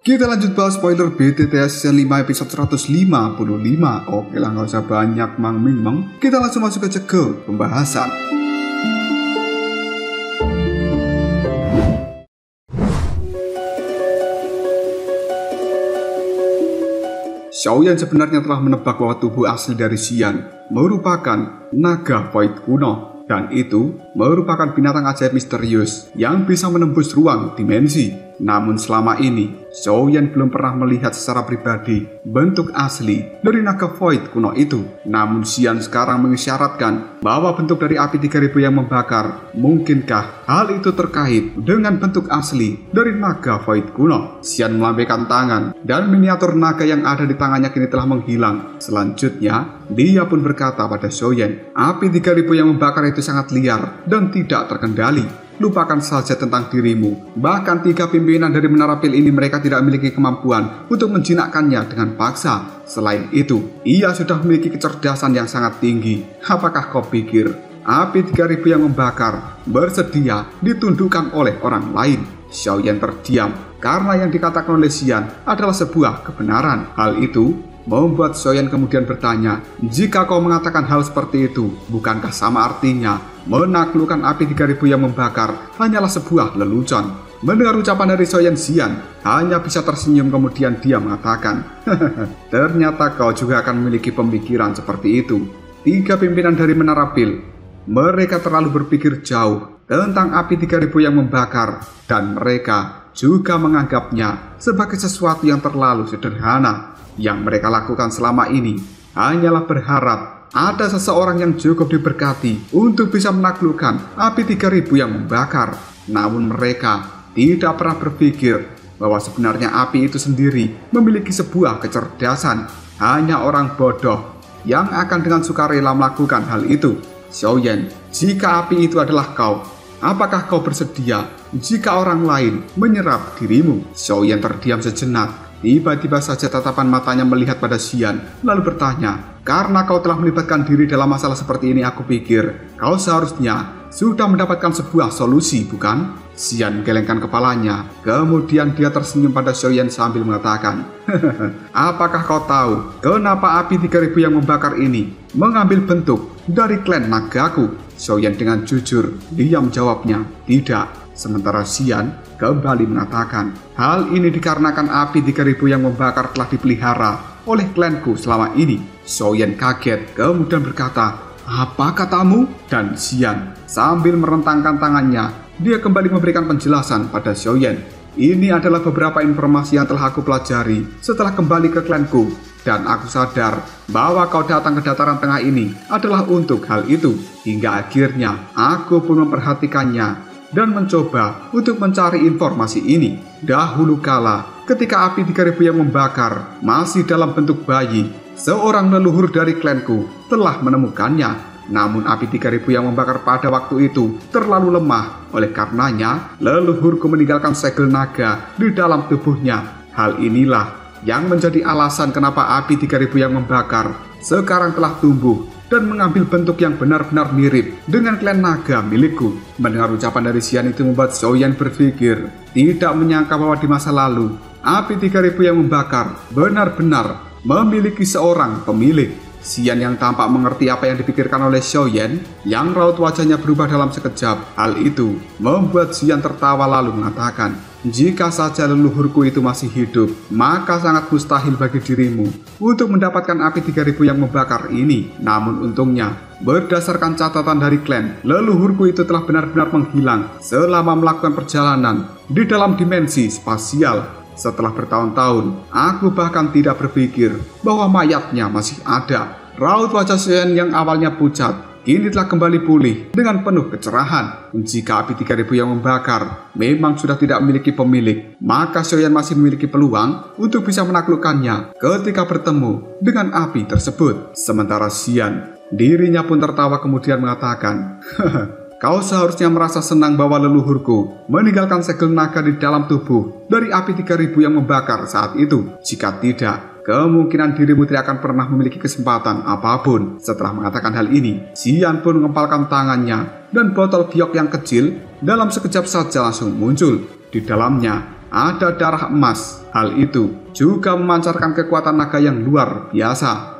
Kita lanjut bahas spoiler BTTS season 5 episode 155. Oke lah, gak usah banyak mang. Kita langsung masuk aja ke pembahasan. Xiaoyan sebenarnya telah menebak bahwa tubuh asli dari Xian merupakan naga void kuno, dan itu merupakan binatang ajaib misterius yang bisa menembus ruang dimensi. Namun selama ini Xiaoyan belum pernah melihat secara pribadi bentuk asli dari naga void kuno itu. Namun Xian sekarang mengisyaratkan bahwa bentuk dari api 3000 yang membakar. Mungkinkah hal itu terkait dengan bentuk asli dari naga void kuno? Xian melambaikan tangan dan miniatur naga yang ada di tangannya kini telah menghilang. Selanjutnya dia pun berkata pada Xiaoyan, api 3000 yang membakar itu sangat liar dan tidak terkendali. Lupakan saja tentang dirimu. Bahkan 3 pimpinan dari Menara Pil ini mereka tidak memiliki kemampuan untuk menjinakkannya dengan paksa. Selain itu, ia sudah memiliki kecerdasan yang sangat tinggi. Apakah kau pikir api 3000 yang membakar bersedia ditundukkan oleh orang lain? Xiaoyan terdiam karena yang dikatakan oleh Xian adalah sebuah kebenaran. Hal itu membuat Xiaoyan kemudian bertanya, jika kau mengatakan hal seperti itu, bukankah sama artinya menaklukkan api 3000 yang membakar hanyalah sebuah lelucon? Mendengar ucapan dari Xiaoyan, hanya bisa tersenyum, kemudian dia mengatakan, ternyata kau juga akan memiliki pemikiran seperti itu. 3 pimpinan dari Menara Pil, mereka terlalu berpikir jauh tentang api 3000 yang membakar, dan mereka juga menganggapnya sebagai sesuatu yang terlalu sederhana. Yang mereka lakukan selama ini hanyalah berharap ada seseorang yang cukup diberkati untuk bisa menaklukkan api 3000 yang membakar. Namun mereka tidak pernah berpikir bahwa sebenarnya api itu sendiri memiliki sebuah kecerdasan. Hanya orang bodoh yang akan dengan sukarela melakukan hal itu. Xiaoyan, jika api itu adalah kau, apakah kau bersedia jika orang lain menyerap dirimu? Xiaoyan terdiam sejenak. Tiba-tiba saja tatapan matanya melihat pada Xian, lalu bertanya, karena kau telah melibatkan diri dalam masalah seperti ini, aku pikir kau seharusnya sudah mendapatkan sebuah solusi, bukan? Xian gelengkan kepalanya, kemudian dia tersenyum pada Xiaoyan sambil mengatakan, apakah kau tahu kenapa api 3000 yang membakar ini mengambil bentuk dari klan nagaku? Xiaoyan dengan jujur diam jawabnya, tidak. Sementara Xian kembali mengatakan, hal ini dikarenakan api 3000 yang membakar telah dipelihara oleh klanku selama ini. Xiaoyan kaget kemudian berkata, apa katamu? Dan Xian sambil merentangkan tangannya, dia kembali memberikan penjelasan pada Xiaoyan. Ini adalah beberapa informasi yang telah aku pelajari setelah kembali ke klanku, dan aku sadar bahwa kau datang ke dataran tengah ini adalah untuk hal itu. Hingga akhirnya aku pun memperhatikannya dan mencoba untuk mencari informasi ini. Dahulu kala, ketika api 3000 yang membakar masih dalam bentuk bayi, seorang leluhur dari klanku telah menemukannya. Namun api 3000 yang membakar pada waktu itu terlalu lemah. Oleh karenanya, leluhurku meninggalkan segel naga di dalam tubuhnya. Hal inilah yang menjadi alasan kenapa api 3000 yang membakar sekarang telah tumbuh dan mengambil bentuk yang benar-benar mirip dengan klan naga milikku. Mendengar ucapan dari Xian itu membuat Xiaoyan berpikir, tidak menyangka bahwa di masa lalu api 3000 yang membakar benar-benar memiliki seorang pemilik. Xian yang tampak mengerti apa yang dipikirkan oleh Xiaoyan, yang raut wajahnya berubah dalam sekejap. Hal itu membuat Xian tertawa lalu mengatakan, jika saja leluhurku itu masih hidup, maka sangat mustahil bagi dirimu untuk mendapatkan api 3000 yang membakar ini. Namun untungnya, berdasarkan catatan dari klan, leluhurku itu telah benar-benar menghilang selama melakukan perjalanan di dalam dimensi spasial. Setelah bertahun-tahun, aku bahkan tidak berpikir bahwa mayatnya masih ada. Raut wajah Xian yang awalnya pucat, kini telah kembali pulih dengan penuh kecerahan. Jika api 3000 yang membakar memang sudah tidak memiliki pemilik, maka Xiaoyan masih memiliki peluang untuk bisa menaklukkannya ketika bertemu dengan api tersebut. Sementara Xian, dirinya pun tertawa kemudian mengatakan, kau seharusnya merasa senang bahwa leluhurku meninggalkan segel naga di dalam tubuh dari api 3000 yang membakar saat itu. Jika tidak, kemungkinan dirimu tidak akan pernah memiliki kesempatan apapun. Setelah mengatakan hal ini, Xian pun mengepalkan tangannya dan botol giok yang kecil dalam sekejap saja langsung muncul. Di dalamnya ada darah emas. Hal itu juga memancarkan kekuatan naga yang luar biasa.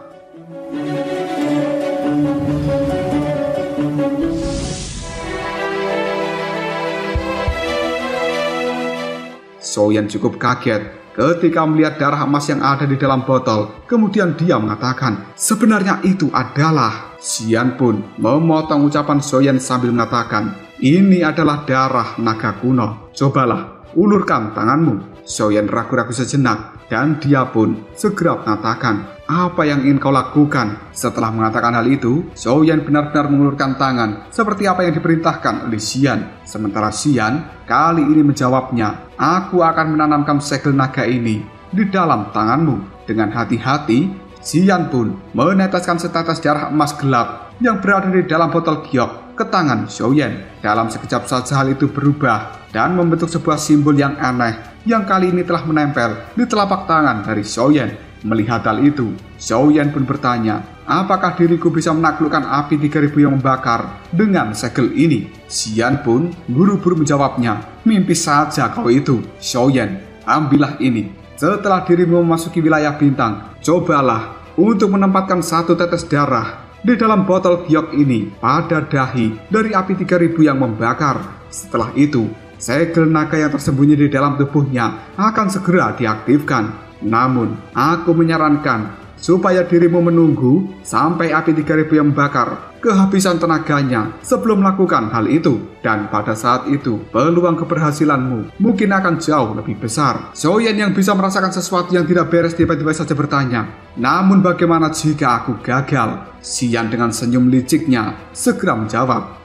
Xiaoyan cukup kaget ketika melihat darah emas yang ada di dalam botol. Kemudian dia mengatakan, sebenarnya itu adalah... Xian pun memotong ucapan Xiaoyan sambil mengatakan, ini adalah darah naga kuno. Cobalah, ulurkan tanganmu. Xiaoyan ragu-ragu sejenak dan dia pun segera mengatakan, apa yang ingin kau lakukan? Setelah mengatakan hal itu, Xiaoyan benar-benar mengulurkan tangan seperti apa yang diperintahkan oleh Xian. Sementara Xian kali ini menjawabnya, aku akan menanamkan segel naga ini di dalam tanganmu. Dengan hati-hati, Xian pun meneteskan setetes darah emas gelap yang berada di dalam botol giok ke tangan Xiaoyan. Dalam sekejap saja hal itu berubah dan membentuk sebuah simbol yang aneh yang kali ini telah menempel di telapak tangan dari Xiaoyan. Melihat hal itu, Xiaoyan pun bertanya, apakah diriku bisa menaklukkan api 3000 yang membakar dengan segel ini? Xian pun buru-buru menjawabnya, mimpi saja kau itu. Xiaoyan, ambillah ini. Setelah dirimu memasuki wilayah bintang, cobalah untuk menempatkan satu tetes darah di dalam botol giok ini pada dahi dari api 3000 yang membakar. Setelah itu, segel naga yang tersembunyi di dalam tubuhnya akan segera diaktifkan. Namun, aku menyarankan supaya dirimu menunggu sampai api 3000 yang membakar kehabisan tenaganya sebelum melakukan hal itu. Dan pada saat itu, peluang keberhasilanmu mungkin akan jauh lebih besar. Xiaoyan yang bisa merasakan sesuatu yang tidak beres tiba-tiba saja bertanya, namun bagaimana jika aku gagal? Xian dengan senyum liciknya segera menjawab,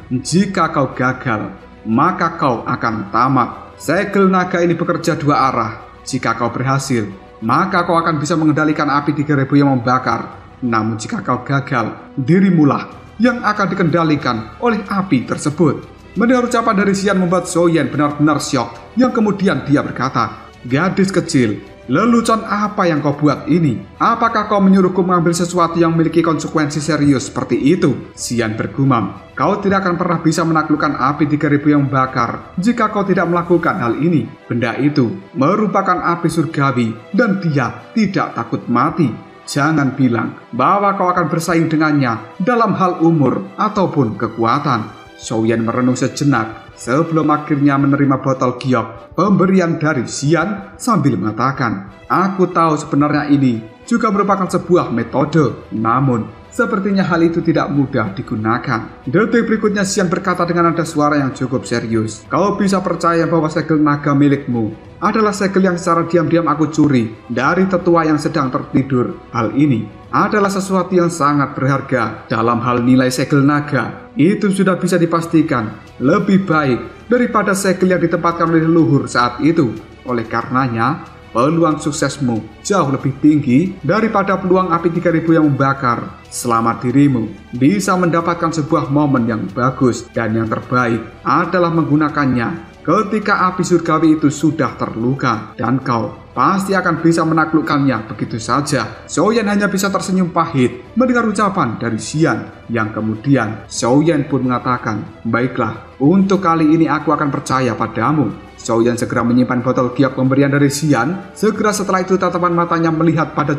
jika kau gagal, maka kau akan tamat. Segel naga ini bekerja dua arah. Jika kau berhasil, maka kau akan bisa mengendalikan api 3000 yang membakar. Namun jika kau gagal, dirimulah yang akan dikendalikan oleh api tersebut. Mendengar ucapan dari Xian membuat Xiaoyan benar-benar syok. Yang kemudian dia berkata, gadis kecil, lelucon apa yang kau buat ini? Apakah kau menyuruhku mengambil sesuatu yang memiliki konsekuensi serius seperti itu? Xian bergumam, kau tidak akan pernah bisa menaklukkan api 3000 yang membakar jika kau tidak melakukan hal ini. Benda itu merupakan api surgawi dan dia tidak takut mati. Jangan bilang bahwa kau akan bersaing dengannya dalam hal umur ataupun kekuatan. Xiaoyan merenung sejenak sebelum akhirnya menerima botol giok pemberian dari Xian sambil mengatakan, aku tahu sebenarnya ini juga merupakan sebuah metode, namun sepertinya hal itu tidak mudah digunakan. Detik berikutnya Xian berkata dengan nada suara yang cukup serius, kau bisa percaya bahwa segel naga milikmu adalah segel yang secara diam-diam aku curi dari tetua yang sedang tertidur. Hal ini adalah sesuatu yang sangat berharga. Dalam hal nilai segel naga, itu sudah bisa dipastikan lebih baik daripada segel yang ditempatkan oleh leluhur saat itu. Oleh karenanya, peluang suksesmu jauh lebih tinggi daripada peluang api 3000 yang membakar. Selamat dirimu bisa mendapatkan sebuah momen yang bagus, dan yang terbaik adalah menggunakannya ketika api surgawi itu sudah terluka, dan kau pasti akan bisa menaklukkannya begitu saja. Xiaoyan hanya bisa tersenyum pahit mendengar ucapan dari Xian. Yang kemudian Xiaoyan pun mengatakan, baiklah, untuk kali ini aku akan percaya padamu. Xiaoyan segera menyimpan botol giok pemberian dari Xian. Segera setelah itu tatapan matanya melihat pada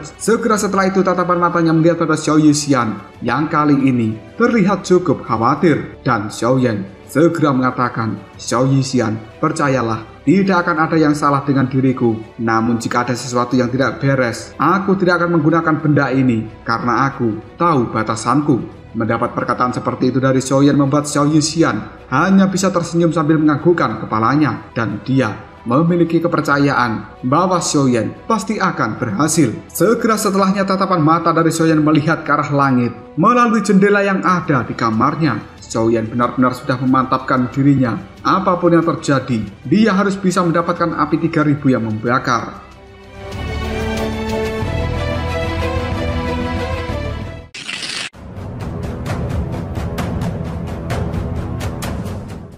Xiao Yixian yang kali ini terlihat cukup khawatir. Dan Xiaoyan segera mengatakan, Xiao Yixian, percayalah, tidak akan ada yang salah dengan diriku. Namun jika ada sesuatu yang tidak beres, aku tidak akan menggunakan benda ini karena aku tahu batasanku. Mendapat perkataan seperti itu dari Xiaoyan membuat Xiao Yixian hanya bisa tersenyum sambil menganggukkan kepalanya, dan dia memiliki kepercayaan bahwa Xiaoyan pasti akan berhasil. Segera setelahnya tatapan mata dari Xiaoyan melihat ke arah langit melalui jendela yang ada di kamarnya. Xiaoyan benar-benar sudah memantapkan dirinya. Apapun yang terjadi, dia harus bisa mendapatkan api 3000 yang membakar.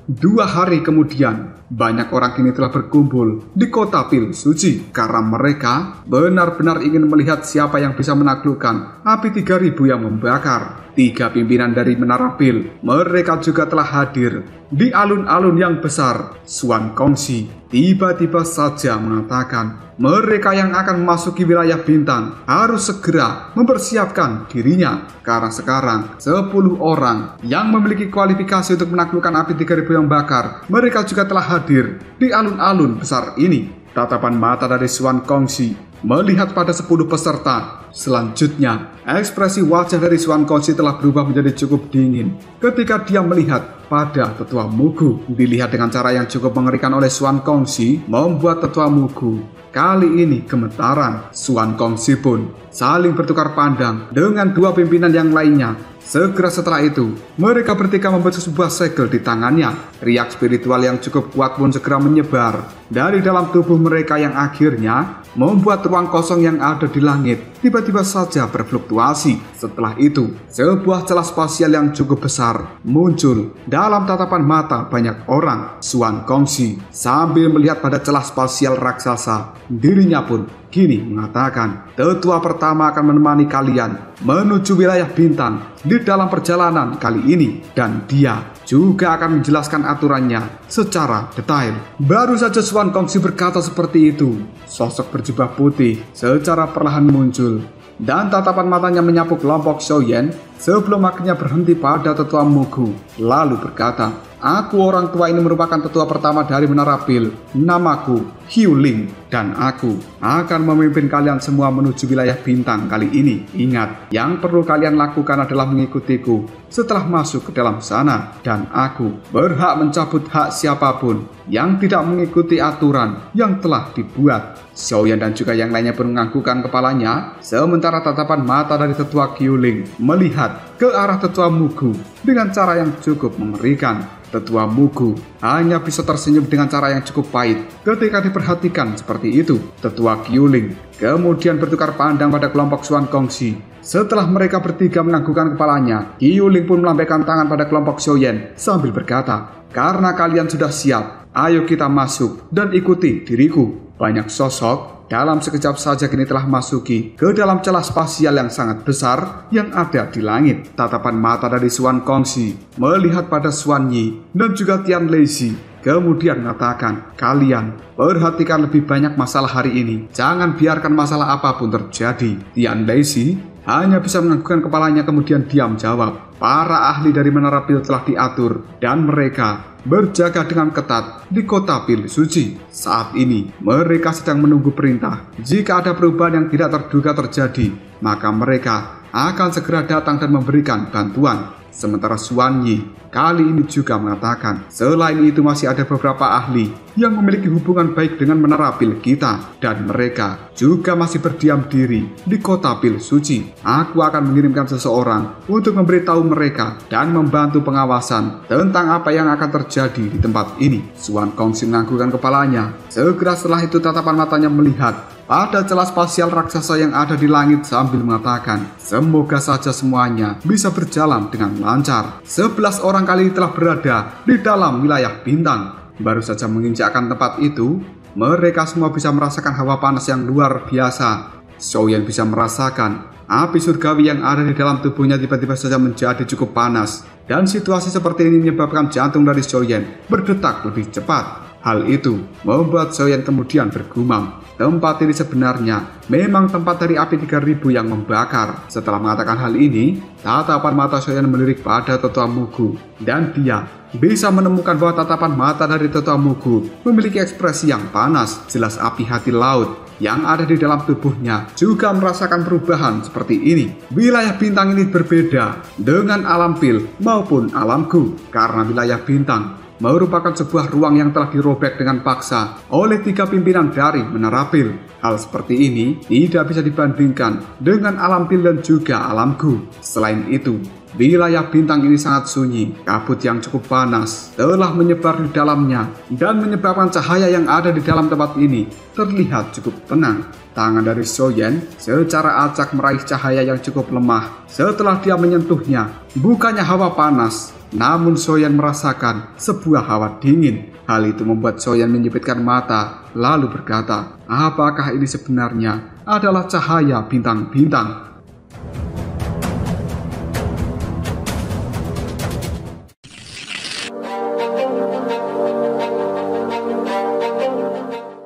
Dua hari kemudian, banyak orang kini telah berkumpul di kota Pil Suci karena mereka benar-benar ingin melihat siapa yang bisa menaklukkan api 3000 yang membakar. 3 pimpinan dari Menara Pil, mereka juga telah hadir. Di alun-alun yang besar, Xuan Kongxi tiba-tiba saja mengatakan mereka yang akan memasuki wilayah bintang harus segera mempersiapkan dirinya. Karena sekarang 10 orang yang memiliki kualifikasi untuk menaklukkan api 3000 yang bakar, mereka juga telah hadir di alun-alun besar ini. Tatapan mata dari Xuan Kongxi melihat pada 10 peserta. Selanjutnya, ekspresi wajah dari Xuan Kongxi telah berubah menjadi cukup dingin ketika dia melihat pada Tetua Mugu. Dilihat dengan cara yang cukup mengerikan oleh Xuan Kongxi, membuat Tetua Mugu kali ini gemetaran. Xuan Kongxi pun saling bertukar pandang dengan 2 pimpinan yang lainnya. Segera setelah itu, mereka bertiga membentuk sebuah segel di tangannya. Riak spiritual yang cukup kuat pun segera menyebar dari dalam tubuh mereka yang akhirnya membuat ruang kosong yang ada di langit tiba-tiba saja berfluktuasi. Setelah itu, sebuah celah spasial yang cukup besar muncul dalam tatapan mata banyak orang. Xuan Kongxi sambil melihat pada celah spasial raksasa, dirinya pun kini mengatakan, tetua pertama akan menemani kalian menuju wilayah bintang di dalam perjalanan kali ini, dan dia juga akan menjelaskan aturannya secara detail. Baru saja Xuan Kongxi berkata seperti itu, sosok berjubah putih secara perlahan muncul dan tatapan matanya menyapu kelompok Xiaoyan sebelum akhirnya berhenti pada Tetua Mugu, lalu berkata, aku orang tua ini merupakan tetua pertama dari Menara Pil. Namaku Hiu Ling dan aku akan memimpin kalian semua menuju wilayah bintang kali ini. Ingat, yang perlu kalian lakukan adalah mengikutiku setelah masuk ke dalam sana, dan aku berhak mencabut hak siapapun yang tidak mengikuti aturan yang telah dibuat. Xiaoyan dan juga yang lainnya pun menganggukkan kepalanya, sementara tatapan mata dari Tetua Qiuling melihat ke arah Tetua Mugu dengan cara yang cukup mengerikan. Tetua Mugu hanya bisa tersenyum dengan cara yang cukup pahit ketika diperhatikan seperti itu. Tetua Qiuling kemudian bertukar pandang pada kelompok Xuan Kongxi. Setelah mereka bertiga menganggukkan kepalanya, Qiuling pun melambaikan tangan pada kelompok Xiaoyan sambil berkata, karena kalian sudah siap, ayo kita masuk dan ikuti diriku. Banyak sosok dalam sekejap saja kini telah masuki ke dalam celah spasial yang sangat besar yang ada di langit. Tatapan mata dari Xuan Kongxi melihat pada Xuan Yi dan juga Tian Leixi, kemudian mengatakan, kalian perhatikan lebih banyak masalah hari ini. Jangan biarkan masalah apapun terjadi. Tian Leixi hanya bisa menganggukkan kepalanya kemudian diam jawab. Para ahli dari Menara Pil telah diatur dan mereka berjaga dengan ketat di kota Pil Suci. Saat ini mereka sedang menunggu perintah. Jika ada perubahan yang tidak terduga terjadi, maka mereka akan segera datang dan memberikan bantuan. Sementara Xuan Yi kali ini juga mengatakan, selain itu masih ada beberapa ahli yang memiliki hubungan baik dengan Menara Pil kita, dan mereka juga masih berdiam diri di kota Pil Suci. Aku akan mengirimkan seseorang untuk memberitahu mereka dan membantu pengawasan tentang apa yang akan terjadi di tempat ini. Xuan Kongxi menganggukkan kepalanya. Segera setelah itu tatapan matanya melihat pada celah spasial raksasa yang ada di langit sambil mengatakan, semoga saja semuanya bisa berjalan dengan lancar. 11 orang kali ini telah berada di dalam wilayah bintang. Baru saja menginjakkan tempat itu, mereka semua bisa merasakan hawa panas yang luar biasa. Xiaoyan bisa merasakan api surgawi yang ada di dalam tubuhnya tiba-tiba saja menjadi cukup panas. Dan situasi seperti ini menyebabkan jantung dari Xiaoyan berdetak lebih cepat. Hal itu membuat Xiaoyan kemudian bergumam, tempat ini sebenarnya memang tempat dari api 3000 yang membakar. Setelah mengatakan hal ini, tatapan mata Xiaoyan melirik pada Tetua Mugu, dan dia bisa menemukan bahwa tatapan mata dari Tetua Mugu memiliki ekspresi yang panas. Jelas api hati laut yang ada di dalam tubuhnya juga merasakan perubahan seperti ini. Wilayah bintang ini berbeda dengan alam Pil maupun alamku, karena wilayah bintang merupakan sebuah ruang yang telah dirobek dengan paksa oleh 3 pimpinan dari Menara Pil. Hal seperti ini tidak bisa dibandingkan dengan alam Pil dan juga alamku. Selain itu, wilayah bintang ini sangat sunyi. Kabut yang cukup panas telah menyebar di dalamnya dan menyebabkan cahaya yang ada di dalam tempat ini terlihat cukup tenang. Tangan dari Xiaoyan secara acak meraih cahaya yang cukup lemah. Setelah dia menyentuhnya, bukannya hawa panas, namun Xiaoyan merasakan sebuah hawa dingin. Hal itu membuat Xiaoyan menyipitkan mata, lalu berkata, apakah ini sebenarnya adalah cahaya bintang-bintang?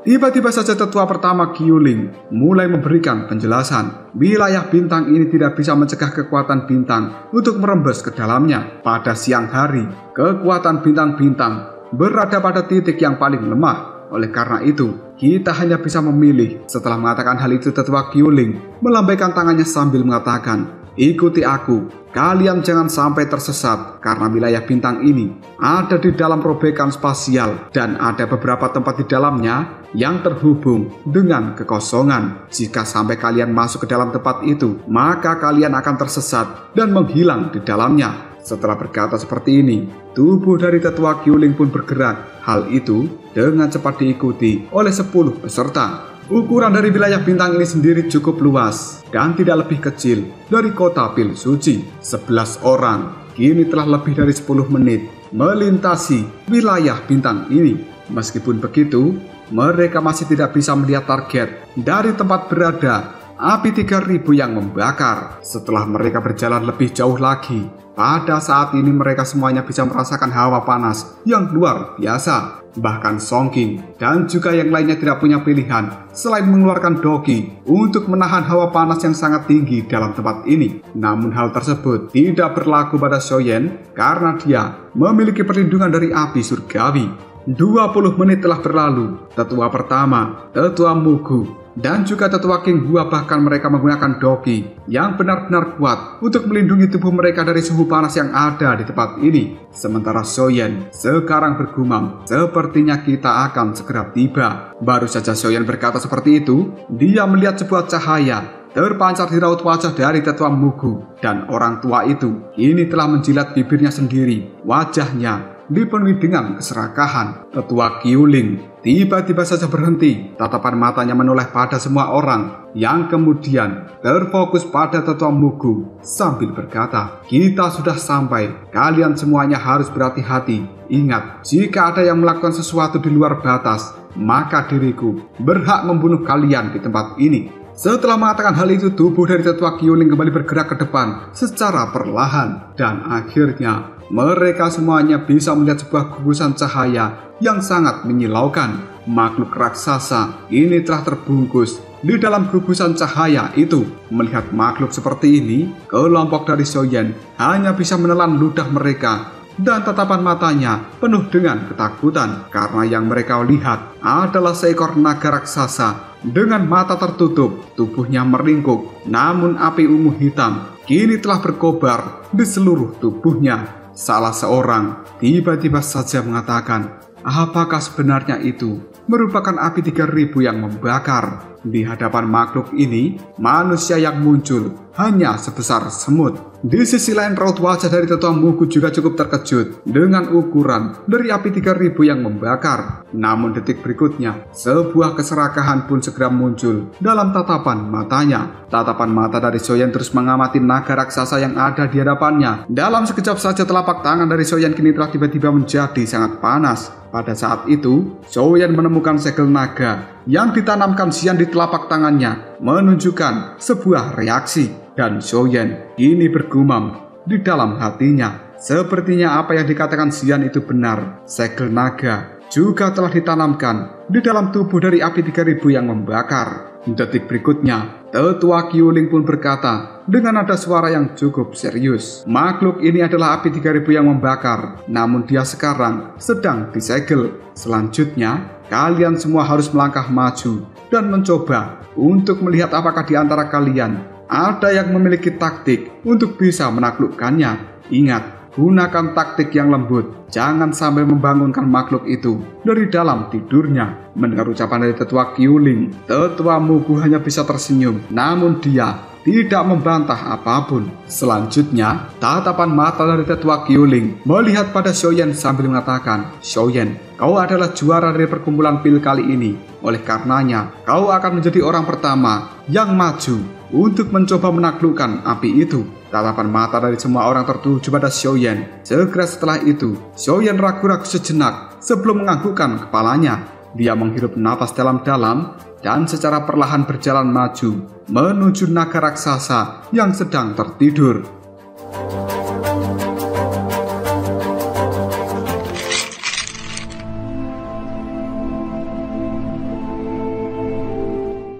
Tiba-tiba saja tetua pertama Kyuling mulai memberikan penjelasan. Wilayah bintang ini tidak bisa mencegah kekuatan bintang untuk merembes ke dalamnya. Pada siang hari, kekuatan bintang-bintang berada pada titik yang paling lemah. Oleh karena itu, kita hanya bisa memilih. Setelah mengatakan hal itu, tetua Kyuling melambaikan tangannya sambil mengatakan, "Ikuti aku. Kalian jangan sampai tersesat karena wilayah bintang ini ada di dalam robekan spasial dan ada beberapa tempat di dalamnya yang terhubung dengan kekosongan. Jika sampai kalian masuk ke dalam tempat itu, maka kalian akan tersesat dan menghilang di dalamnya." Setelah berkata seperti ini, tubuh dari tetua Kyuling pun bergerak. Hal itu dengan cepat diikuti oleh 10 peserta. Ukuran dari wilayah bintang ini sendiri cukup luas dan tidak lebih kecil dari kota Pil Suci. 11 orang kini telah lebih dari 10 menit melintasi wilayah bintang ini. Meskipun begitu, mereka masih tidak bisa melihat target dari tempat berada api 3000 yang membakar. Setelah mereka berjalan lebih jauh lagi, pada saat ini mereka semuanya bisa merasakan hawa panas yang luar biasa. Bahkan Song King dan juga yang lainnya tidak punya pilihan selain mengeluarkan doki untuk menahan hawa panas yang sangat tinggi dalam tempat ini. Namun hal tersebut tidak berlaku pada Shoyen karena dia memiliki perlindungan dari api surgawi. 20 menit telah berlalu. Tetua pertama, Tetua Mugu, dan juga tetua King Hua bahkan mereka menggunakan doki yang benar-benar kuat untuk melindungi tubuh mereka dari suhu panas yang ada di tempat ini. Sementara Shoyen sekarang bergumam, sepertinya kita akan segera tiba. Baru saja Shoyen berkata seperti itu, dia melihat sebuah cahaya terpancar di raut wajah dari tetua Mugu, dan orang tua itu kini telah menjilat bibirnya sendiri. Wajahnya dipenuhi dengan keserakahan. Tetua Kyuling tiba-tiba saja berhenti. Tatapan matanya menoleh pada semua orang yang kemudian terfokus pada tetua Mugu sambil berkata, "Kita sudah sampai. Kalian semuanya harus berhati-hati. Ingat, jika ada yang melakukan sesuatu di luar batas, maka diriku berhak membunuh kalian di tempat ini." Setelah mengatakan hal itu, tubuh dari tetua Kyuling kembali bergerak ke depan secara perlahan, dan akhirnya mereka semuanya bisa melihat sebuah gugusan cahaya yang sangat menyilaukan. Makhluk raksasa ini telah terbungkus di dalam gugusan cahaya itu. Melihat makhluk seperti ini, kelompok dari Shoyen hanya bisa menelan ludah mereka, dan tatapan matanya penuh dengan ketakutan karena yang mereka lihat adalah seekor naga raksasa dengan mata tertutup. Tubuhnya meringkuk, namun api ungu hitam kini telah berkobar di seluruh tubuhnya. Salah seorang tiba-tiba saja mengatakan, "Apakah sebenarnya itu merupakan api 3000 yang membakar?" Di hadapan makhluk ini, manusia yang muncul hanya sebesar semut. Di sisi lain, raut wajah dari tetua Mugu juga cukup terkejut dengan ukuran dari api 3000 yang membakar. Namun detik berikutnya, sebuah keserakahan pun segera muncul dalam tatapan matanya. Tatapan mata dari Shoyen terus mengamati naga raksasa yang ada di hadapannya. Dalam sekejap saja telapak tangan dari Shoyen kini telah tiba-tiba menjadi sangat panas. Pada saat itu, Shoyen menemukan segel naga yang ditanamkan Xian di telapak tangannya menunjukkan sebuah reaksi, dan Shoyen kini bergumam di dalam hatinya. Sepertinya apa yang dikatakan Xian itu benar. Segel naga juga telah ditanamkan di dalam tubuh dari api 3000 yang membakar. Detik berikutnya, tetua Kyuling pun berkata dengan nada suara yang cukup serius, "Makhluk ini adalah api 3000 yang membakar, namun dia sekarang sedang disegel. Selanjutnya, kalian semua harus melangkah maju dan mencoba untuk melihat apakah di antara kalian ada yang memiliki taktik untuk bisa menaklukkannya. Ingat, gunakan taktik yang lembut. Jangan sampai membangunkan makhluk itu dari dalam tidurnya." Mendengar ucapan dari tetua Kyuling, tetua Mugu hanya bisa tersenyum, namun dia tidak membantah apapun. Selanjutnya, tatapan mata dari tetua Kyuling melihat pada Shoyen sambil mengatakan, "Shoyen, kau adalah juara dari perkumpulan pil kali ini. Oleh karenanya, kau akan menjadi orang pertama yang maju untuk mencoba menaklukkan api itu." Tatapan mata dari semua orang tertuju pada Shoyen. Segera setelah itu, Shoyen ragu-ragu sejenak sebelum menganggukkan kepalanya. Dia menghirup napas dalam-dalam dan secara perlahan berjalan maju menuju naga raksasa yang sedang tertidur.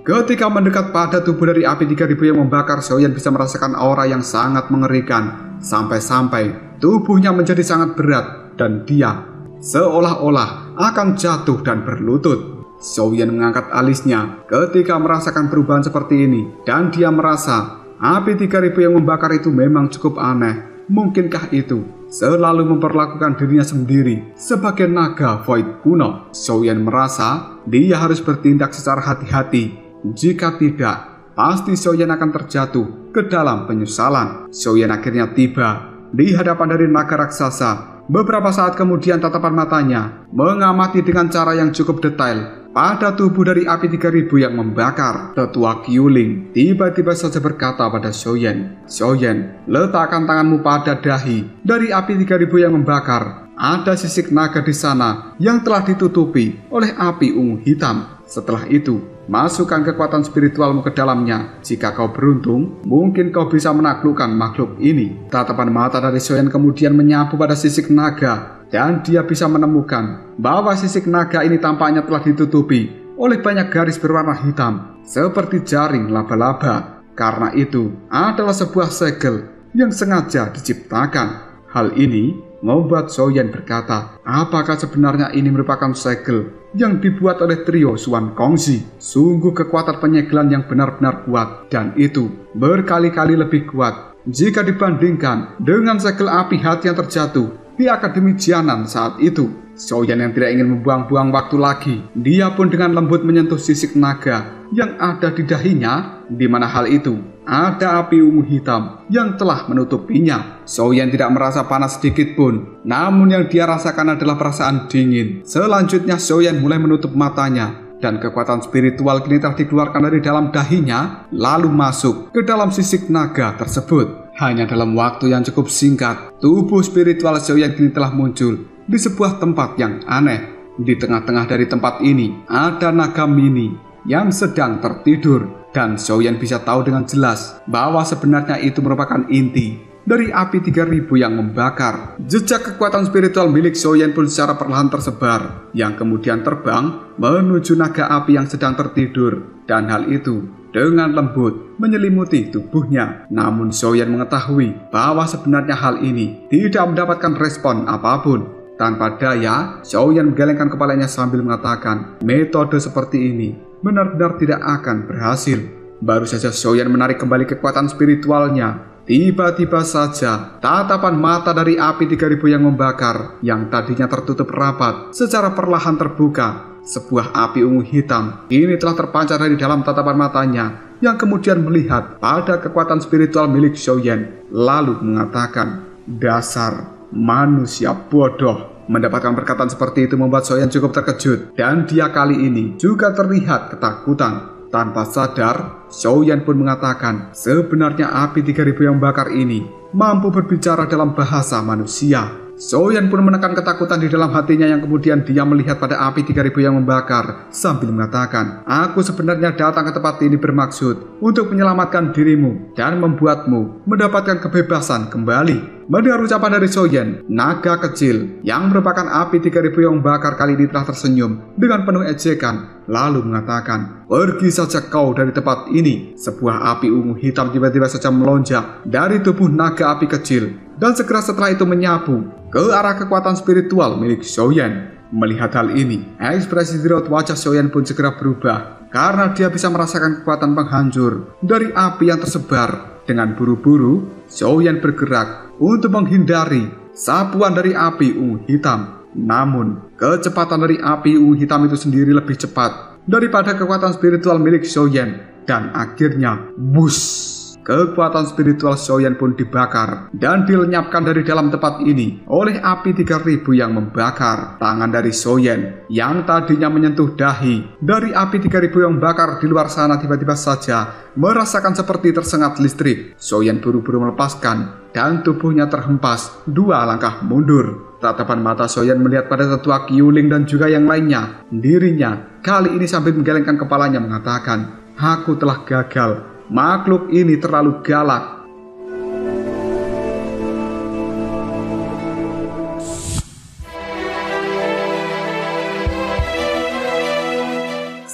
Ketika mendekat pada tubuh dari api 3000 yang membakar, Xiaoyan bisa merasakan aura yang sangat mengerikan. Sampai-sampai tubuhnya menjadi sangat berat dan dia seolah-olah akan jatuh dan berlutut. Xiaoyan mengangkat alisnya ketika merasakan perubahan seperti ini, dan dia merasa api 3000 yang membakar itu memang cukup aneh. Mungkinkah itu selalu memperlakukan dirinya sendiri sebagai naga void kuno? Xiaoyan merasa dia harus bertindak secara hati-hati. Jika tidak, pasti Xiaoyan akan terjatuh ke dalam penyesalan. Xiaoyan akhirnya tiba di hadapan dari naga raksasa. Beberapa saat kemudian tatapan matanya mengamati dengan cara yang cukup detail pada tubuh dari api 3000 yang membakar. Tetua Qiuling tiba-tiba saja berkata pada Xiaoyan, "Xiaoyan, letakkan tanganmu pada dahi dari api 3000 yang membakar. Ada sisik naga di sana yang telah ditutupi oleh api ungu hitam. Setelah itu, masukkan kekuatan spiritualmu ke dalamnya. Jika kau beruntung, mungkin kau bisa menaklukkan makhluk ini." Tatapan mata dari Xiaoyan kemudian menyapu pada sisik naga, dan dia bisa menemukan bahwa sisik naga ini tampaknya telah ditutupi oleh banyak garis berwarna hitam, seperti jaring laba-laba. Karena itu adalah sebuah segel yang sengaja diciptakan. Hal ini membuat Xiaoyan berkata, apakah sebenarnya ini merupakan segel yang dibuat oleh trio Xuan Kongzi? Sungguh kekuatan penyegelan yang benar-benar kuat, dan itu berkali-kali lebih kuat jika dibandingkan dengan segel api hati yang terjatuh di Akademi Jianan saat itu. Xiaoyan yang tidak ingin membuang-buang waktu lagi, dia pun dengan lembut menyentuh sisik naga yang ada di dahinya, di mana hal itu ada api ungu hitam yang telah menutupinya. Xiaoyan tidak merasa panas sedikit pun, namun yang dia rasakan adalah perasaan dingin. Selanjutnya Xiaoyan mulai menutup matanya, dan kekuatan spiritual kini telah dikeluarkan dari dalam dahinya, lalu masuk ke dalam sisik naga tersebut. Hanya dalam waktu yang cukup singkat, tubuh spiritual Xiaoyan kini telah muncul di sebuah tempat yang aneh. Di tengah-tengah dari tempat ini ada naga mini yang sedang tertidur, dan Xiaoyan bisa tahu dengan jelas bahwa sebenarnya itu merupakan inti dari api 3000 yang membakar. Jejak kekuatan spiritual milik Xiaoyan pun secara perlahan tersebar, yang kemudian terbang menuju naga api yang sedang tertidur, dan hal itu dengan lembut menyelimuti tubuhnya. Namun Xiaoyan mengetahui bahwa sebenarnya hal ini tidak mendapatkan respon apapun. Tanpa daya, Xiaoyan menggelengkan kepalanya sambil mengatakan, metode seperti ini benar-benar tidak akan berhasil. Baru saja Xiaoyan menarik kembali kekuatan spiritualnya, tiba-tiba saja tatapan mata dari api 3000 yang membakar, yang tadinya tertutup rapat, secara perlahan terbuka. Sebuah api ungu hitam ini telah terpancar dari dalam tatapan matanya, yang kemudian melihat pada kekuatan spiritual milik Xiaoyan, lalu mengatakan, "Dasar manusia bodoh." Mendapatkan perkataan seperti itu membuat Xiaoyan cukup terkejut, dan dia kali ini juga terlihat ketakutan. Tanpa sadar, Xiaoyan pun mengatakan, sebenarnya api 3000 yang membakar ini mampu berbicara dalam bahasa manusia. Xiaoyan pun menekan ketakutan di dalam hatinya, yang kemudian dia melihat pada api 3000 yang membakar sambil mengatakan, "Aku sebenarnya datang ke tempat ini bermaksud untuk menyelamatkan dirimu dan membuatmu mendapatkan kebebasan kembali." Mendengar ucapan dari Xiaoyan, naga kecil yang merupakan api 3000 yang membakar kali ini telah tersenyum dengan penuh ejekan, lalu mengatakan, "Pergi saja kau dari tempat ini." Sebuah api ungu hitam tiba-tiba saja melonjak dari tubuh naga api kecil, dan segera setelah itu menyapu ke arah kekuatan spiritual milik Xiaoyan. Melihat hal ini, ekspresi di raut wajah Xiaoyan pun segera berubah, karena dia bisa merasakan kekuatan penghancur dari api yang tersebar. Dengan buru-buru, Xiaoyan bergerak untuk menghindari sapuan dari api ungu hitam. Namun, kecepatan dari api ungu hitam itu sendiri lebih cepat daripada kekuatan spiritual milik Xiaoyan, dan akhirnya, bus! Kekuatan spiritual Xiaoyan pun dibakar dan dilenyapkan dari dalam tempat ini oleh api 3000 yang membakar. Tangan dari Xiaoyan yang tadinya menyentuh dahi dari api 3000 yang membakar di luar sana tiba-tiba saja merasakan seperti tersengat listrik. Xiaoyan buru-buru melepaskan dan tubuhnya terhempas 2 langkah mundur. Tatapan mata Xiaoyan melihat pada tetua Qiuling dan juga yang lainnya. Dirinya kali ini sambil menggelengkan kepalanya mengatakan, "Aku telah gagal. Makhluk ini terlalu galak."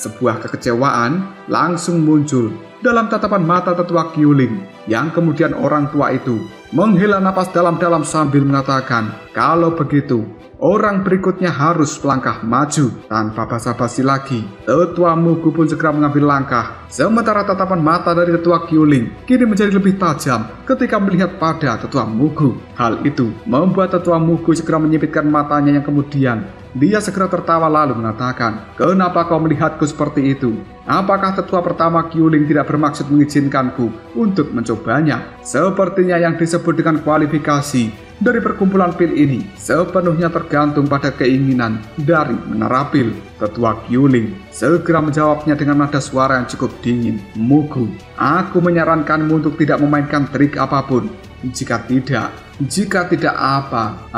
Sebuah kekecewaan langsung muncul dalam tatapan mata tetua Kyuling, yang kemudian orang tua itu menghela napas dalam-dalam sambil mengatakan, kalau begitu orang berikutnya harus melangkah maju. Tanpa basa-basi lagi, tetua Mugu pun segera mengambil langkah. Sementara tatapan mata dari tetua Kyuling kini menjadi lebih tajam ketika melihat pada tetua Mugu. Hal itu membuat tetua Mugu segera menyipitkan matanya, yang kemudian dia segera tertawa lalu mengatakan, kenapa kau melihatku seperti itu? Apakah tetua pertama Kyuling tidak bermaksud mengizinkanku untuk mencobanya? Sepertinya yang disebut dengan kualifikasi dari perkumpulan pil ini sepenuhnya tergantung pada keinginan dari Menara Pil. Tetua Kyuling segera menjawabnya dengan nada suara yang cukup dingin. Mugu, aku menyarankanmu untuk tidak memainkan trik apapun. Jika tidak apa?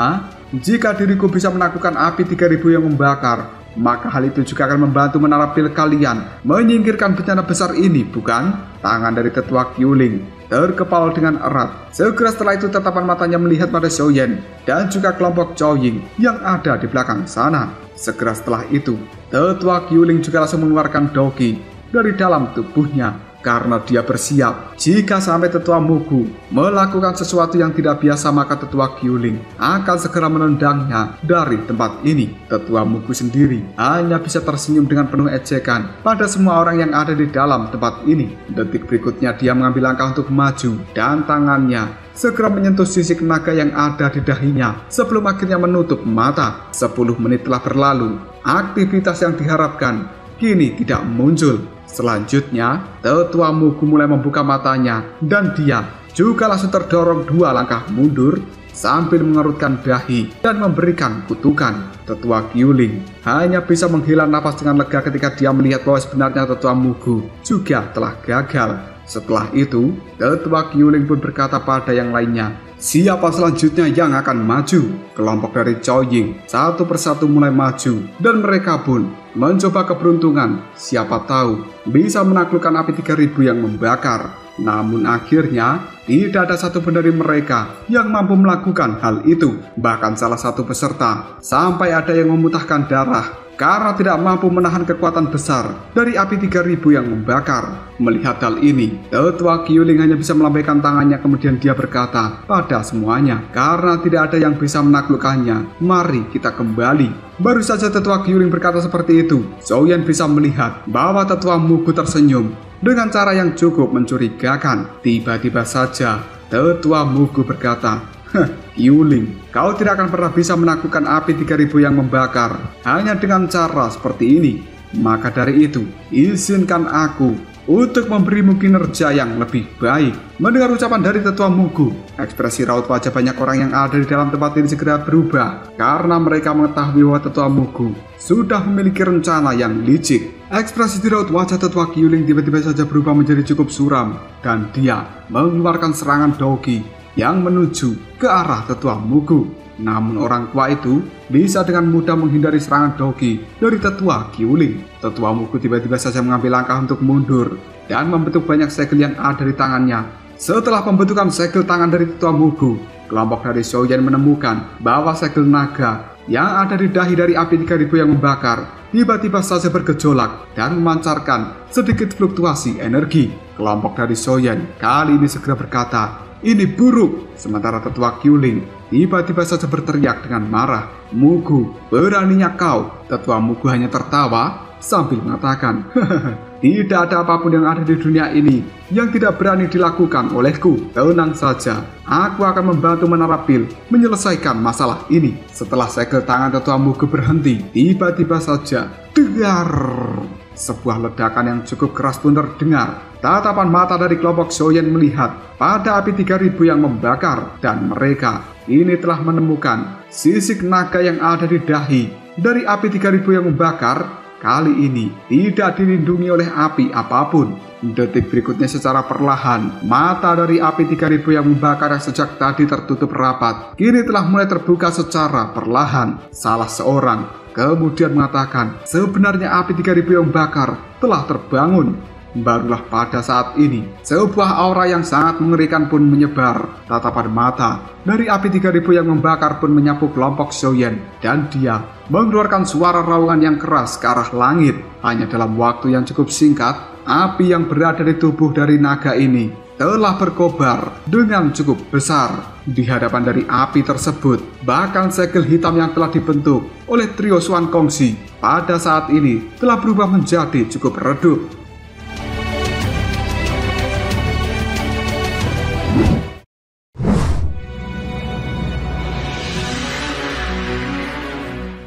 Jika diriku bisa menaklukkan api 3000 yang membakar, maka hal itu juga akan membantu Menara Pil kalian menyingkirkan bencana besar ini, bukan? Tangan dari tetua Kyuling terkepal dengan erat. Segera setelah itu tatapan matanya melihat pada Xiaoyan dan juga kelompok Zhou-Ying yang ada di belakang sana. Segera setelah itu, tetua Kyuling juga langsung mengeluarkan Doki dari dalam tubuhnya, karena dia bersiap jika sampai tetua Mugu melakukan sesuatu yang tidak biasa, maka tetua Kyuling akan segera menendangnya dari tempat ini. Tetua Mugu sendiri hanya bisa tersenyum dengan penuh ejekan pada semua orang yang ada di dalam tempat ini. Detik berikutnya dia mengambil langkah untuk maju dan tangannya segera menyentuh sisik naga yang ada di dahinya sebelum akhirnya menutup mata. 10 menit telah berlalu, aktivitas yang diharapkan kini tidak muncul. Selanjutnya, tetua Mugu mulai membuka matanya dan dia juga langsung terdorong 2 langkah mundur sambil mengerutkan dahi dan memberikan kutukan. Tetua Kyuling hanya bisa menghela nafas dengan lega ketika dia melihat bahwa sebenarnya tetua Mugu juga telah gagal. Setelah itu, tetua Kyuling pun berkata pada yang lainnya, siapa selanjutnya yang akan maju? Kelompok dari Zhou-Ying satu persatu mulai maju dan mereka pun mencoba keberuntungan. Siapa tahu bisa menaklukkan api 3000 yang membakar. Namun akhirnya tidak ada satu pun dari mereka yang mampu melakukan hal itu. Bahkan salah satu peserta sampai ada yang memuntahkan darah karena tidak mampu menahan kekuatan besar dari api 3000 yang membakar. Melihat hal ini, tetua Kyuling hanya bisa melambaikan tangannya, kemudian dia berkata pada semuanya, karena tidak ada yang bisa menaklukkannya, mari kita kembali. Baru saja tetua Kyuling berkata seperti itu, Xiaoyan bisa melihat bahwa tetua Mugu tersenyum dengan cara yang cukup mencurigakan. Tiba-tiba saja tetua Mugu berkata, Kyuling, kau tidak akan pernah bisa menaklukkan api 3000 yang membakar hanya dengan cara seperti ini. Maka dari itu, izinkan aku untuk memberimu kinerja yang lebih baik. Mendengar ucapan dari tetua Mugu, ekspresi raut wajah banyak orang yang ada di dalam tempat ini segera berubah karena mereka mengetahui bahwa tetua Mugu sudah memiliki rencana yang licik. Ekspresi di raut wajah tetua Kyuling tiba-tiba saja berubah menjadi cukup suram dan dia mengeluarkan serangan Doki yang menuju ke arah tetua Mugu. Namun orang tua itu bisa dengan mudah menghindari serangan Doki dari tetua Kyuling. Tetua Mugu tiba-tiba saja mengambil langkah untuk mundur dan membentuk banyak segel yang ada di tangannya. Setelah pembentukan segel tangan dari tetua Mugu, kelompok dari Xiaoyan menemukan bahwa segel naga yang ada di dahi dari api 3000 yang membakar tiba-tiba saja bergejolak dan memancarkan sedikit fluktuasi energi. Kelompok dari Xiaoyan kali ini segera berkata, ini buruk. Sementara tetua Kyuling tiba-tiba saja berteriak dengan marah, Mugu, beraninya kau? Tetua Mugu hanya tertawa sambil mengatakan, tidak ada apapun yang ada di dunia ini yang tidak berani dilakukan olehku. Tenang saja, aku akan membantu Menara Pil menyelesaikan masalah ini. Setelah segel tangan tetua Mugu berhenti, tiba-tiba saja dengar sebuah ledakan yang cukup keras pun terdengar. Tatapan mata dari kelompok Xiaoyan melihat pada api 3000 yang membakar dan mereka ini telah menemukan sisik naga yang ada di dahi dari api 3000 yang membakar. Kali ini tidak dilindungi oleh api apapun. Detik berikutnya secara perlahan, mata dari api 3000 yang membakar yang sejak tadi tertutup rapat kini telah mulai terbuka secara perlahan. Salah seorang kemudian mengatakan, sebenarnya api 3000 yang membakar telah terbangun. Barulah pada saat ini, sebuah aura yang sangat mengerikan pun menyebar. Tatapan mata dari api 3000 yang membakar pun menyapu kelompok Xiaoyan, dan dia mengeluarkan suara raungan yang keras ke arah langit. Hanya dalam waktu yang cukup singkat, api yang berada di tubuh dari naga ini telah berkobar dengan cukup besar. Di hadapan dari api tersebut, bahkan segel hitam yang telah dibentuk oleh trio Xuan Gongxi pada saat ini telah berubah menjadi cukup redup.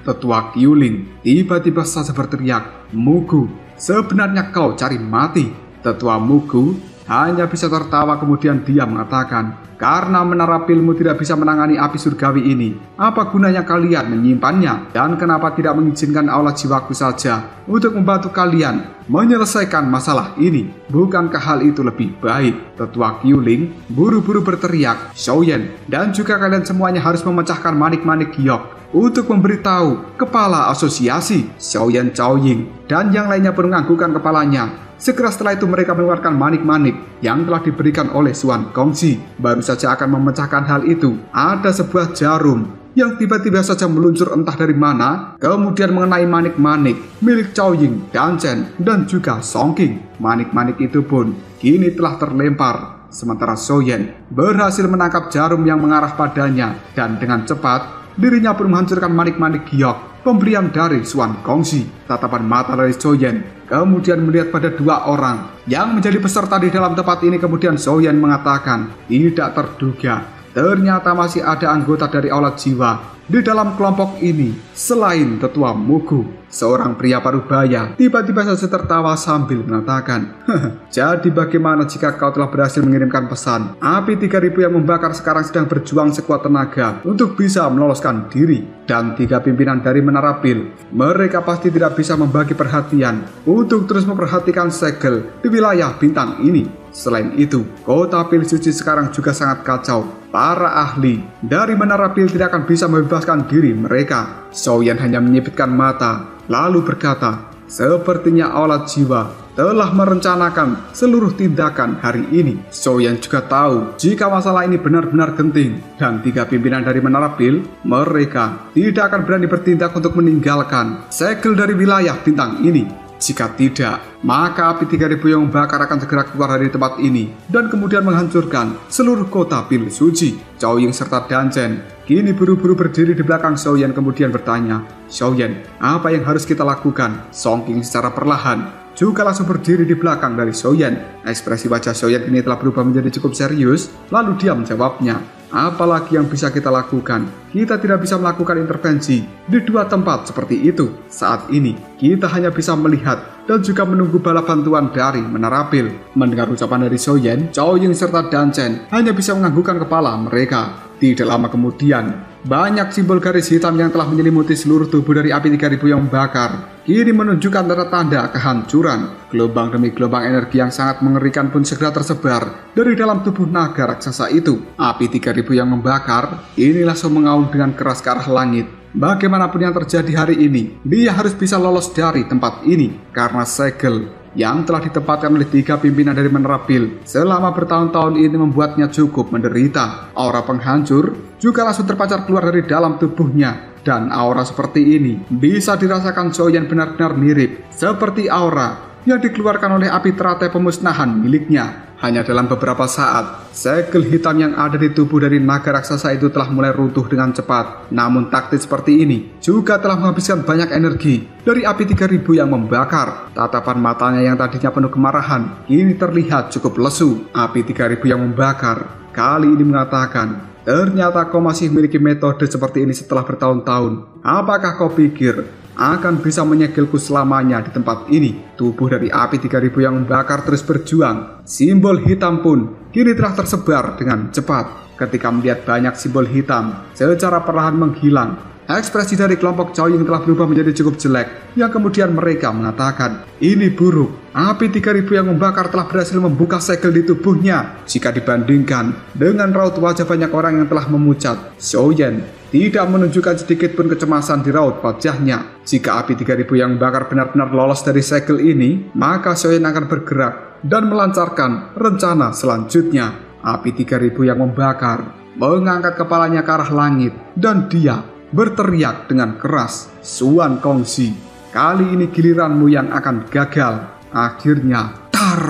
Tetua Qiuling tiba-tiba saja berteriak, "Mugu, sebenarnya kau cari mati." Tetua Mugu hanya bisa tertawa, kemudian dia mengatakan, "Karena menara pilmu tidak bisa menangani api surgawi ini, apa gunanya kalian menyimpannya? Dan kenapa tidak mengizinkan aula jiwaku saja untuk membantu kalian menyelesaikan masalah ini? Bukankah hal itu lebih baik?" Tetua Qiuling buru-buru berteriak, "Xiaoyan, dan juga kalian semuanya harus memecahkan manik-manik giok untuk memberitahu kepala asosiasi." Xiaoyan Caoying dan yang lainnya pun menganggukkan kepalanya. Segera setelah itu mereka mengeluarkan manik-manik yang telah diberikan oleh Xuan Gongxi. Baru saja akan memecahkan hal itu, ada sebuah jarum yang tiba-tiba saja meluncur entah dari mana, kemudian mengenai manik-manik milik Caoying, Danchen, dan juga Song Qing. Manik-manik itu pun kini telah terlempar, sementara Xiaoyan berhasil menangkap jarum yang mengarah padanya, dan dengan cepat dirinya pun menghancurkan manik-manik giok pemberian dari Xuan Gongxi. Tatapan mata dari Xiaoyan kemudian melihat pada dua orang yang menjadi peserta di dalam tempat ini. Kemudian Xiaoyan mengatakan, tidak terduga, ternyata masih ada anggota dari aula jiwa di dalam kelompok ini selain Tetua Mugu. Seorang pria parubaya tiba-tiba saja tertawa sambil mengatakan, "Jadi bagaimana jika kau telah berhasil mengirimkan pesan? Api 3000 yang membakar sekarang sedang berjuang sekuat tenaga untuk bisa meloloskan diri. Dan 3 pimpinan dari Menara Pil, mereka pasti tidak bisa membagi perhatian untuk terus memperhatikan segel di wilayah bintang ini. Selain itu, kota Pil Suci sekarang juga sangat kacau. Para ahli dari Menara Pil tidak akan bisa membebaskan diri mereka." Xiaoyan hanya menyipitkan mata, lalu berkata, "Sepertinya aula jiwa telah merencanakan seluruh tindakan hari ini." Xiaoyan juga tahu jika masalah ini benar-benar genting, dan 3 pimpinan dari Menara Pil, mereka tidak akan berani bertindak untuk meninggalkan segel dari wilayah bintang ini. Jika tidak, maka api 3000 yang membakar akan segera keluar dari tempat ini dan kemudian menghancurkan seluruh kota Pil Suci. Caoying serta Danchen kini buru-buru berdiri di belakang Xiaoyan kemudian bertanya, "Xiaoyan, apa yang harus kita lakukan?" Song Qing secara perlahan juga langsung berdiri di belakang dari Xiaoyan. Ekspresi wajah Xiaoyan kini telah berubah menjadi cukup serius, lalu dia menjawabnya, "Apalagi yang bisa kita lakukan? Kita tidak bisa melakukan intervensi di dua tempat seperti itu. Saat ini, kita hanya bisa melihat dan juga menunggu bala bantuan dari Menara Pil." Mendengar ucapan dari Xiaoyan, Caoying serta Danchen hanya bisa menganggukkan kepala mereka. Tidak lama kemudian, banyak simbol garis hitam yang telah menyelimuti seluruh tubuh dari api 3000 yang membakar kini menunjukkan tanda-tanda kehancuran. Gelombang demi gelombang energi yang sangat mengerikan pun segera tersebar dari dalam tubuh naga raksasa itu. Api 3000 yang membakar ini langsung mengaum dengan keras ke arah langit. Bagaimanapun yang terjadi hari ini, dia harus bisa lolos dari tempat ini, karena segel yang telah ditempatkan oleh 3 pimpinan dari Menara Pil selama bertahun-tahun ini membuatnya cukup menderita. Aura penghancur juga langsung terpancar keluar dari dalam tubuhnya, dan aura seperti ini bisa dirasakan Xiaoyan benar-benar mirip seperti aura yang dikeluarkan oleh api teratai pemusnahan miliknya. Hanya dalam beberapa saat, segel hitam yang ada di tubuh dari naga raksasa itu telah mulai runtuh dengan cepat. Namun taktik seperti ini juga telah menghabiskan banyak energi dari api 3000 yang membakar. Tatapan matanya yang tadinya penuh kemarahan kini terlihat cukup lesu. Api 3000 yang membakar kali ini mengatakan, "Ternyata kau masih memiliki metode seperti ini setelah bertahun-tahun. Apakah kau pikir akan bisa menyegelku selamanya di tempat ini?" Tubuh dari api 3000 yang membakar terus berjuang. Simbol hitam pun kini telah tersebar dengan cepat. Ketika melihat banyak simbol hitam secara perlahan menghilang, ekspresi dari kelompok Caoying telah berubah menjadi cukup jelek, yang kemudian mereka mengatakan, "Ini buruk. Api 3000 yang membakar telah berhasil membuka segel di tubuhnya." Jika dibandingkan dengan raut wajah banyak orang yang telah memucat, Xiaoyan tidak menunjukkan sedikit pun kecemasan di raut wajahnya. Jika api 3000 yang membakar benar-benar lolos dari segel ini, maka Xiaoyan akan bergerak dan melancarkan rencana selanjutnya. Api 3000 yang membakar mengangkat kepalanya ke arah langit dan dia berteriak dengan keras, "Xuan Kongxi, kali ini giliranmu yang akan gagal." Akhirnya, tar!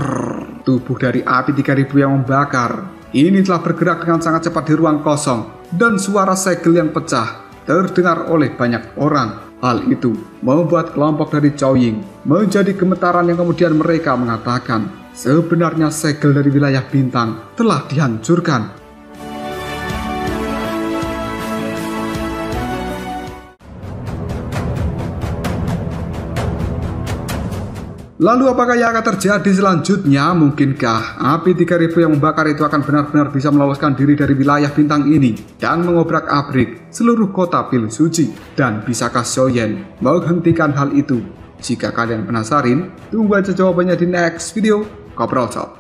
Tubuh dari api 3000 yang membakar ini telah bergerak dengan sangat cepat di ruang kosong dan suara segel yang pecah terdengar oleh banyak orang. Hal itu membuat kelompok dari Zhao Ying menjadi gemetaran yang kemudian mereka mengatakan sebenarnya segel dari wilayah bintang telah dihancurkan. Lalu apakah yang akan terjadi selanjutnya? Mungkinkah api 3000 yang membakar itu akan benar-benar bisa meloloskan diri dari wilayah bintang ini dan mengobrak-abrik seluruh kota Pil Suci? Dan bisakah Xiaoyan menghentikan hal itu? Jika kalian penasaran, tunggu aja jawabannya di next video. Koprol Shop.